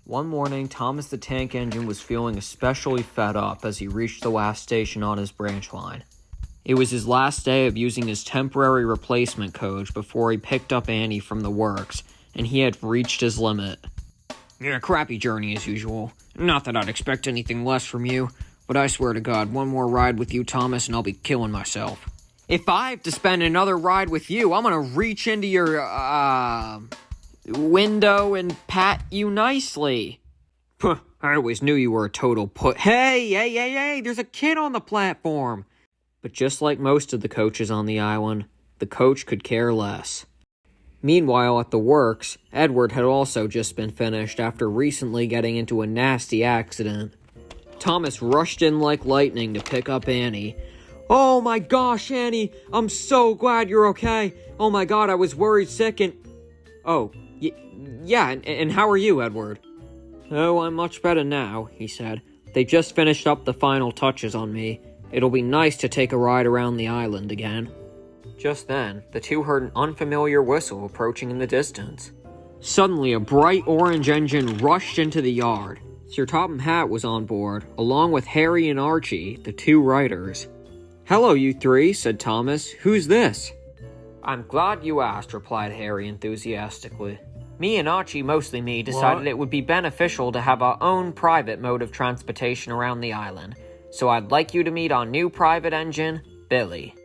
One morning, Thomas the Tank Engine was feeling especially fed up as he reached the last station on his branch line. It was his last day of using his temporary replacement coach before he picked up Annie from the works, and he had reached his limit. "Yeah, crappy journey as usual. Not that I'd expect anything less from you, but I swear to God, one more ride with you, Thomas, and I'll be killing myself. If I have to spend another ride with you, I'm gonna reach into your, window and pat you nicely." Puh, I always knew you were a total Hey, there's a kid on the platform. But just like most of the coaches on the island, the coach could care less. Meanwhile, at the works, Edward had also just been finished after recently getting into a nasty accident. Thomas rushed in like lightning to pick up Annie. "Oh my gosh, Annie, I'm so glad you're okay. Oh my God, I was worried sick and..." "Oh, yeah, and how are you, Edward?" "Oh, I'm much better now," he said. "They just finished up the final touches on me. It'll be nice to take a ride around the island again." Just then, the two heard an unfamiliar whistle approaching in the distance. Suddenly, a bright orange engine rushed into the yard. Sir Topham Hatt was on board, along with Harry and Archie, the two riders. "Hello, you three," said Thomas. "Who's this?" "I'm glad you asked," replied Harry enthusiastically. "Me and Archie, mostly me, decided it would be beneficial to have our own private mode of transportation around the island. So I'd like you to meet our new private engine, Billy."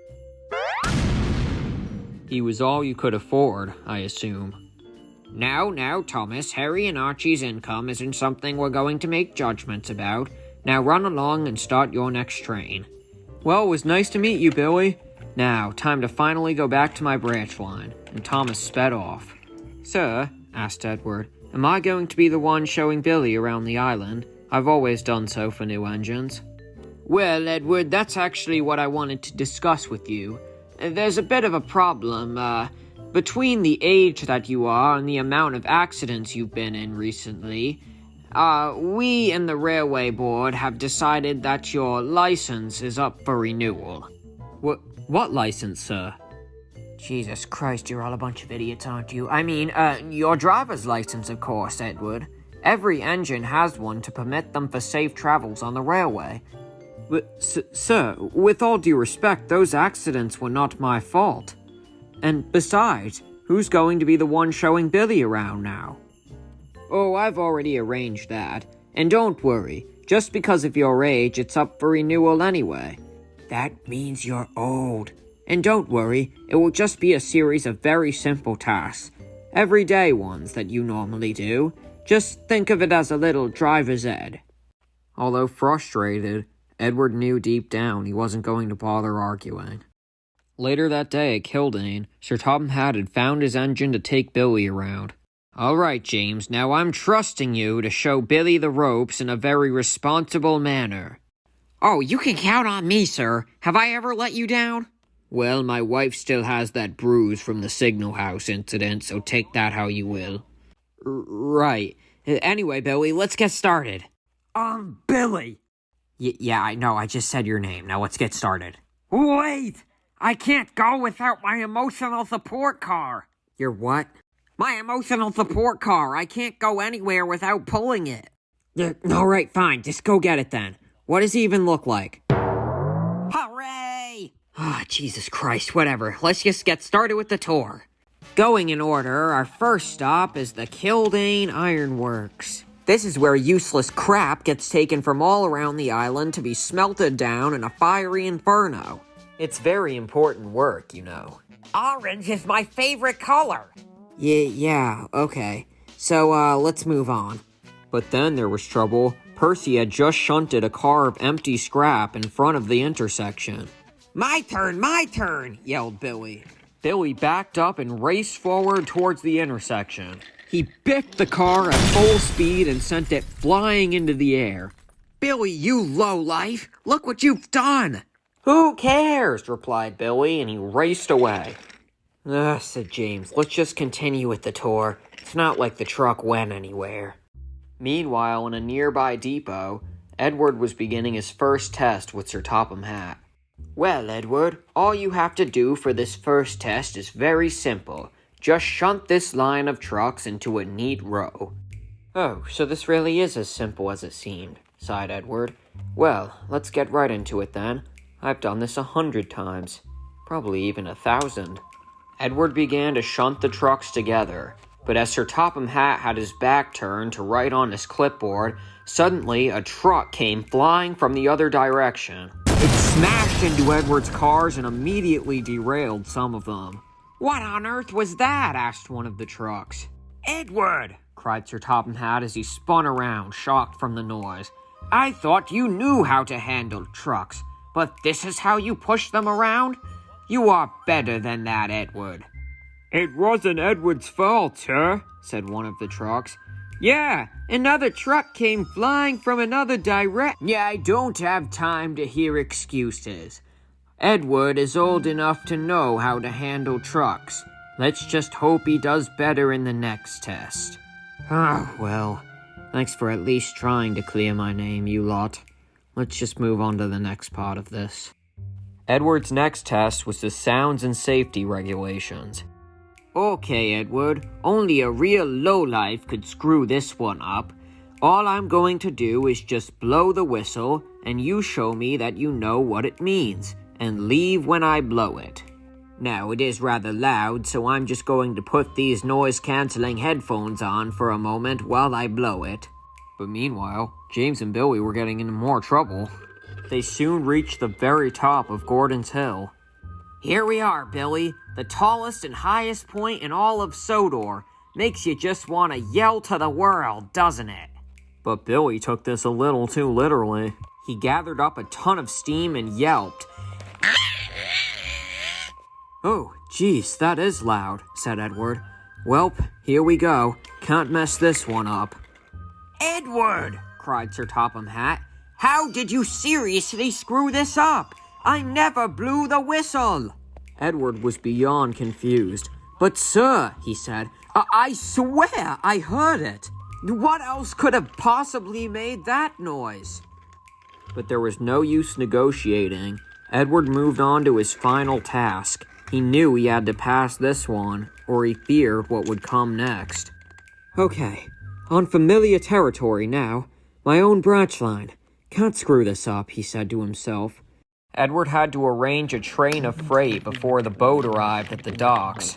He was all you could afford, I assume. Now, Thomas, Harry and Archie's income isn't something we're going to make judgments about. Now run along and start your next train." "Well, it was nice to meet you, Billy. Now, time to finally go back to my branch line," and Thomas sped off. "Sir," asked Edward, "am I going to be the one showing Billy around the island? I've always done so for new engines." "Well, Edward, that's actually what I wanted to discuss with you. There's a bit of a problem, between the age that you are and the amount of accidents you've been in recently. We and the Railway Board have decided that your license is up for renewal." What license, sir?" "Jesus Christ, you're all a bunch of idiots, aren't you? I mean, your driver's license, of course, Edward. Every engine has one to permit them for safe travels on the railway." Sir, with all due respect, those accidents were not my fault. And besides, who's going to be the one showing Billy around now?" "Oh, I've already arranged that. And don't worry, just because of your age, it's up for renewal anyway." "That means you're old. And don't worry, it will just be a series of very simple tasks. Everyday ones that you normally do. Just think of it as a little driver's ed." Although frustrated, Edward knew deep down he wasn't going to bother arguing. Later that day at Kildane, Sir Topham Hatt had found his engine to take Billy around. "All right, James, now I'm trusting you to show Billy the ropes in a very responsible manner." "Oh, you can count on me, sir. Have I ever let you down?" "Well, my wife still has that bruise from the Signal House incident, so take that how you will." Right. Anyway, Billy, let's get started." Billy!" Yeah, I know, I just said your name. Now let's get started." "Wait! I can't go without my emotional support car." "Your what?" "My emotional support car. I can't go anywhere without pulling it." Alright, fine. Just go get it then. What does he even look like?" "Hooray!" Jesus Christ, whatever. Let's just get started with the tour. Going in order, our first stop is the Kildane Ironworks. This is where useless crap gets taken from all around the island to be smelted down in a fiery inferno. It's very important work, you know. Orange is my favorite color. Yeah, okay. So, let's move on. But then there was trouble. Percy had just shunted a car of empty scrap in front of the intersection. My turn, yelled Billy. Billy backed up and raced forward towards the intersection. He biffed the car at full speed and sent it flying into the air. "Billy, you lowlife! Look what you've done!" "Who cares?" replied Billy, and he raced away. Said James, "let's just continue with the tour. It's not like the truck went anywhere." Meanwhile, in a nearby depot, Edward was beginning his first test with Sir Topham Hatt. "Well, Edward, all you have to do for this first test is very simple. Just shunt this line of trucks into a neat row." Oh, so this really is as simple as it seemed, sighed Edward. Well, let's get right into it then. I've done this 100 times. Probably even 1,000. Edward began to shunt the trucks together, but as Sir Topham Hatt had his back turned to write on his clipboard, suddenly a truck came flying from the other direction. It smashed into Edward's cars and immediately derailed some of them. What on earth was that? Asked one of the trucks. Edward! Cried Sir Topham Hatt as he spun around, shocked from the noise. I thought you knew how to handle trucks, but this is how you push them around? You are better than that, Edward. It wasn't Edward's fault, sir, said one of the trucks. Yeah, another truck came flying from another direction. Yeah, I don't have time to hear excuses. Edward is old enough to know how to handle trucks. Let's just hope he does better in the next test. Ah, well, thanks for at least trying to clear my name, you lot. Let's just move on to the next part of this. Edward's next test was the sounds and safety regulations. Okay, Edward, only a real lowlife could screw this one up. All I'm going to do is just blow the whistle, and you show me that you know what it means, and leave when I blow it. Now, it is rather loud, so I'm just going to put these noise-canceling headphones on for a moment while I blow it. But meanwhile, James and Billy were getting into more trouble. They soon reached the very top of Gordon's Hill. Here we are, Billy, the tallest and highest point in all of Sodor. Makes you just want to yell to the world, doesn't it? But Billy took this a little too literally. He gathered up a ton of steam and yelped. Oh, geez, that is loud, said Edward. Welp, here we go. Can't mess this one up. Edward, cried Sir Topham Hatt. How did you seriously screw this up? I never blew the whistle. Edward was beyond confused. But sir, he said, I swear I heard it. What else could have possibly made that noise? But there was no use negotiating. Edward moved on to his final task. He knew he had to pass this one, or he feared what would come next. Okay, on familiar territory now. My own branch line. Can't screw this up, he said to himself. Edward had to arrange a train of freight before the boat arrived at the docks.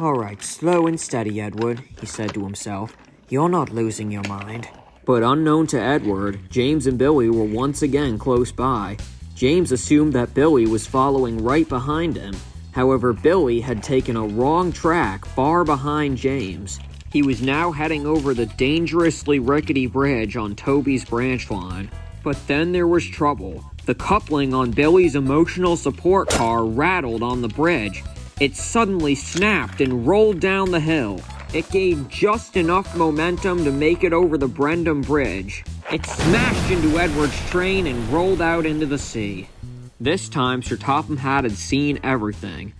All right, slow and steady, Edward, he said to himself. You're not losing your mind. But unknown to Edward, James and Billy were once again close by. James assumed that Billy was following right behind him. However, Billy had taken a wrong track far behind James. He was now heading over the dangerously rickety bridge on Toby's branch line. But then there was trouble. The coupling on Billy's emotional support car rattled on the bridge. It suddenly snapped and rolled down the hill. It gained just enough momentum to make it over the Brendam Bridge. It smashed into Edward's train and rolled out into the sea. This time, Sir Topham Hatt had seen everything.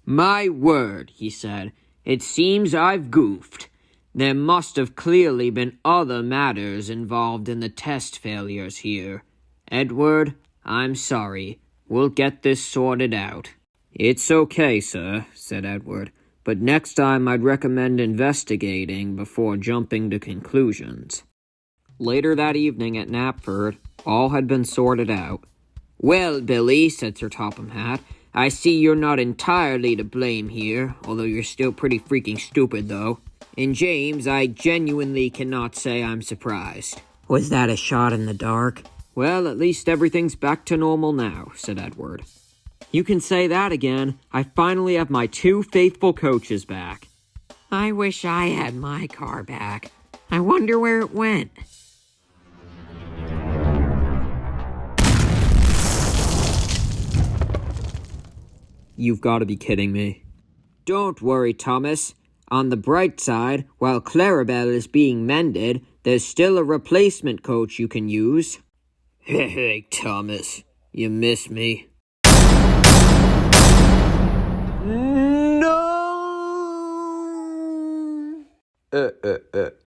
My word, he said. It seems I've goofed. There must have clearly been other matters involved in the test failures here. Edward, I'm sorry. We'll get this sorted out. It's okay, sir, said Edward. But next time I'd recommend investigating before jumping to conclusions. Later that evening at Knapford, all had been sorted out. Well, Billy, said Sir Topham Hatt, I see you're not entirely to blame here, although you're still pretty freaking stupid, though. And James, I genuinely cannot say I'm surprised. Was that a shot in the dark? Well, at least everything's back to normal now, said Edward. You can say that again. I finally have my 2 faithful coaches back. I wish I had my car back. I wonder where it went. You've got to be kidding me. Don't worry, Thomas. On the bright side, while Clarabelle is being mended, there's still a replacement coach you can use. Hey, Thomas. You miss me. No!